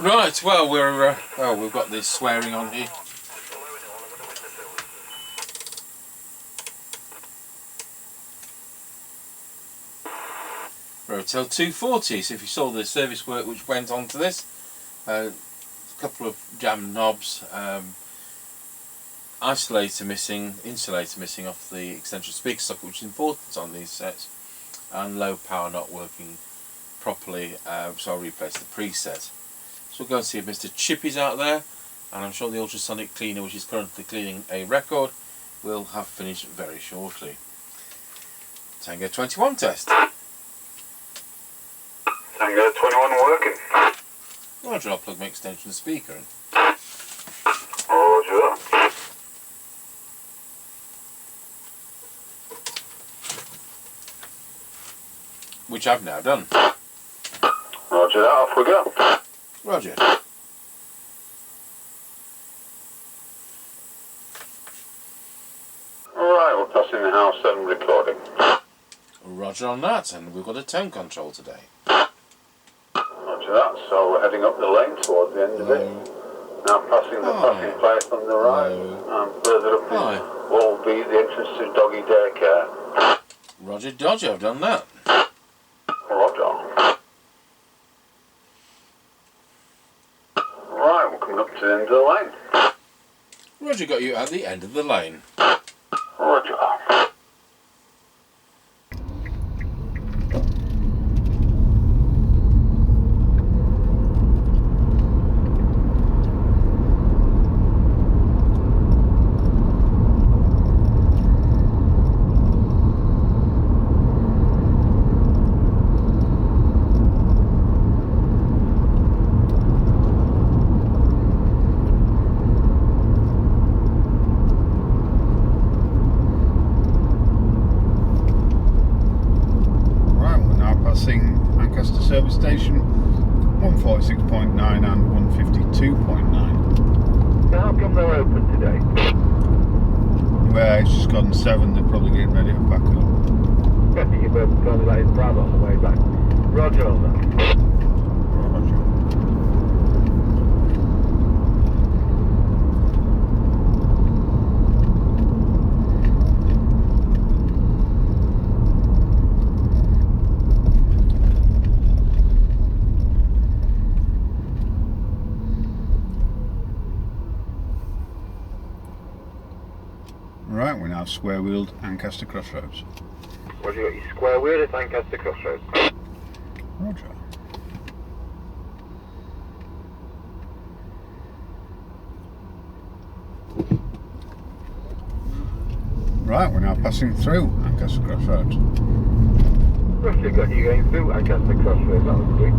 Right, well we've got this swearing on here. Rotel 240, so if you saw the service work which went on to this, a couple of jammed knobs, insulator missing off the extension speaker socket, which is important on these sets, and low power not working properly, so I'll replace the preset. So we'll go and see if Mr. Chippie's out there, and I'm sure the ultrasonic cleaner, which is currently cleaning a record, will have finished very shortly. Tango 21 test. Tango 21 working. Roger, I'll plug my extension speaker in. Roger that. Which I've now done. Roger that, off we go. Roger. Alright, we're passing the house 7 recording. Roger on that, and we've got a tone control today. Roger that, so we're heading up the lane towards the end of it. Now passing the passing place on the right, and further up will be the entrance to doggy daycare. Roger Dodger, I've done that. Roger. Right, we're coming up to the end of the lane. Roger got you at the end of the lane. Roger. Service station 146.9 and 152.9. How come they're open today? Well, it's just gone 7, they're probably getting ready to pack it up. You both got to let it grab on the way back. Roger on that. Roger. Right, we're now square-wheeled Ancaster Crossroads. What you got your square wheel at Lancaster Crossroads? Roger. Right, we're now passing through Ancaster Crossroads. Roughly got you going through Lancaster Crossroads, that was quick.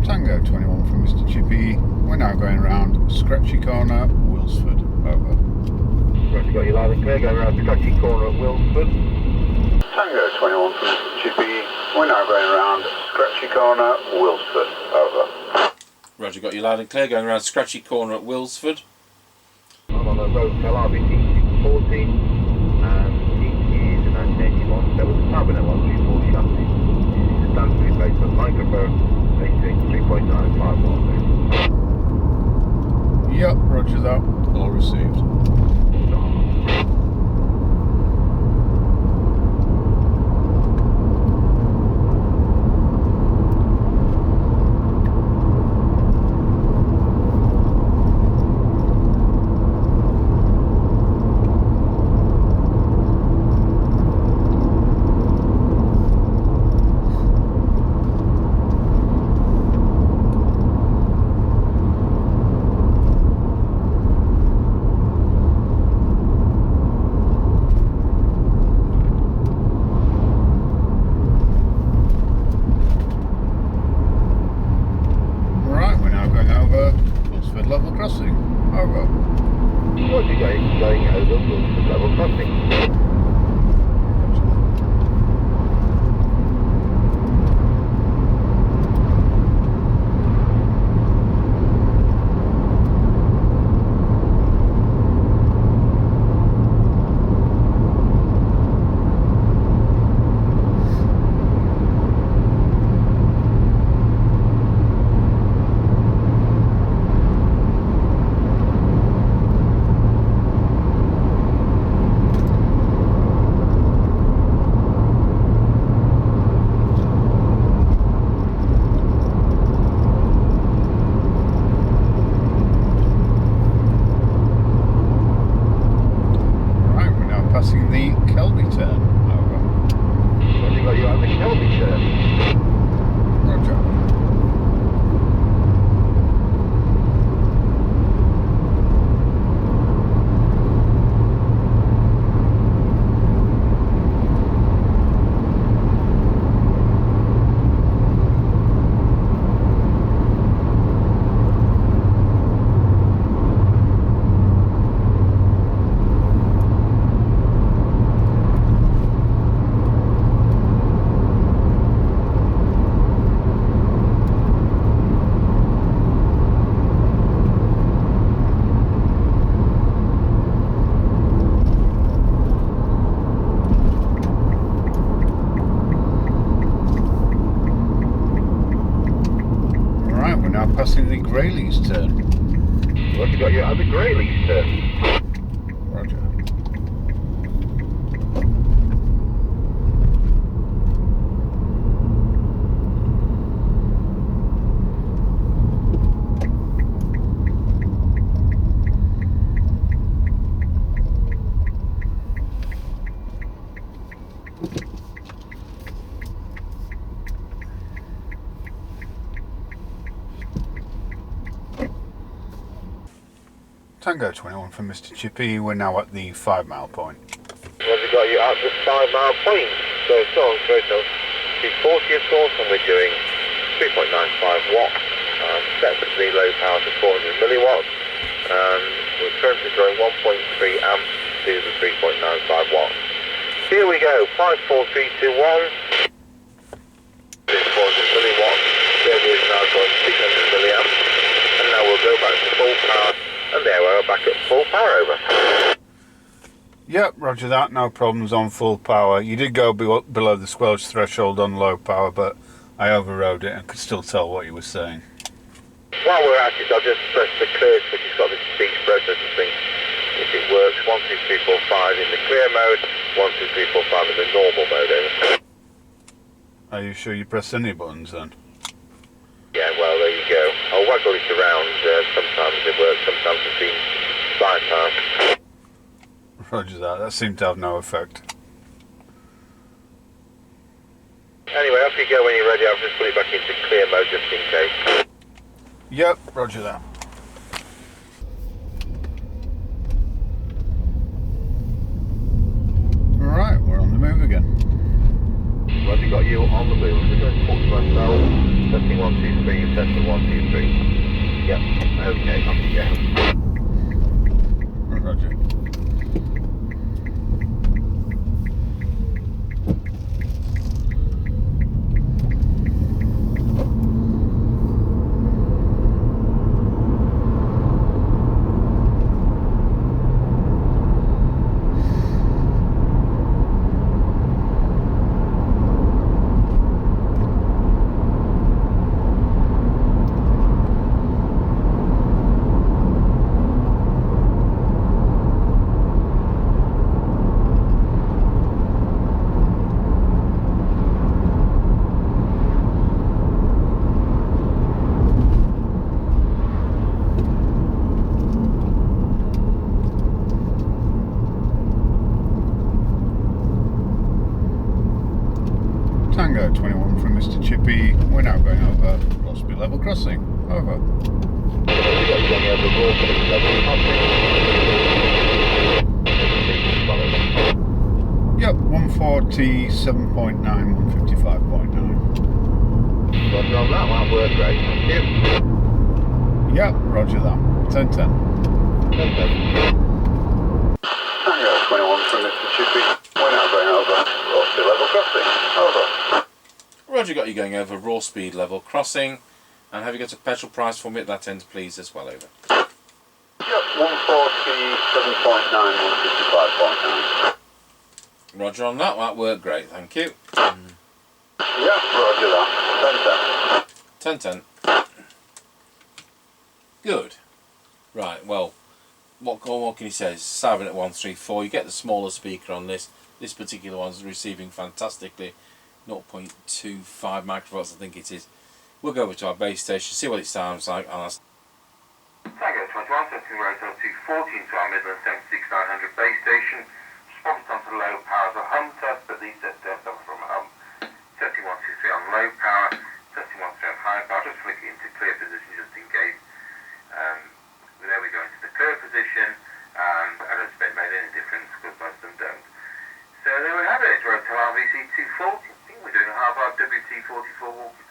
Tango 21 from Mr. Chippie. We're now going around Scratchy Corner, Wilsford. Over. Right, you got your loud and clear going around Scratchy Corner at Wilsford. Tango 21 from Mr. Chippie. We're now going around Scratchy Corner, Wilsford. Over. Roger, got got you loud and clear, going around Scratchy Corner at Wilsford. I'm on a Rotel RVC240, and it is a 1981. There was a carbon L134 chassis. It's a standard replacement microphone, basically 3.95 watts. Yep, roger that. All received. Level crossing. Over. What are you going over Wilsford level crossing? Passing the Grayleys turn. What have you got you at the Grayleys turn? Roger. Tango 21 from Mr. Chippie. We're now at the 5 mile point. What have you got you at the 5 mile point? So it's on Rotel. C40 of course, and we're doing 3.95 watts. Set the low power to 400 milliwatts. We're currently drawing 1.3 amps to the 3.95 watts. Here we go, 54321. This 400 milliwatts. There is now drawing 600 milliamps. And now we'll go back to full power. And there we're back at full power, over. Yep, roger that, no problems on full power. You did go below the squelch threshold on low power, but I overrode it and could still tell what you were saying. While we're at it, I'll just press the clear switch. It's got this speech processing thing. If it works, 1, 2, 3, 4, 5 in the clear mode, 1, 2, 3, 4, 5 in the normal mode, over. Are you sure you pressed any buttons then? Yeah, well, there you go. I'll waggle it around. Sometimes it works, sometimes it seems bypassed. Roger that. That seemed to have no effect. Anyway, off you go when you're ready. I'll just put it back into clear mode just in case. Yep, roger that. Right, we're on the move again. What have you got you on the move? We're going to talk to myself. Testing 1, 2, 3. Testing 1, 2, 3. Yep. Okay, off you go. Roger. Tango 21 from Mr. Chippie. We're now going over Rossby level crossing. Over. Yep, 147.9, 155.9. Roger on that, that worked great, thank you. Yep, roger that. 10-10. Tango 21 from Mr. Chippie. We're now going over Rossby level crossing. Over. Roger, got you going over raw speed level crossing. And have you got a petrol price for me at that end, please, as well, over? Yep, 147.9, 155.9. Roger on that, that worked great, thank you. Yep, roger that. 10-10. Good. Right, well, what can you say? It's Savin at 134. You get the smaller speaker on this. This particular one's receiving fantastically. 0.25 microvolts, I think it is. We'll go over to our base station, see what it sounds like. And Tango 21, setting Rotel 240 into our Midland 76900 base station. Response on to low power as a hum test, but these sets don't come from a hum. Setting 123 on low power, setting 123 on high power. Just flick it into clear position just in case. There we go into the clear position, and I don't expect it made any difference because most of them don't. So there we have it, Rotel RVC240. I think we're doing a half-hour WT44 walkie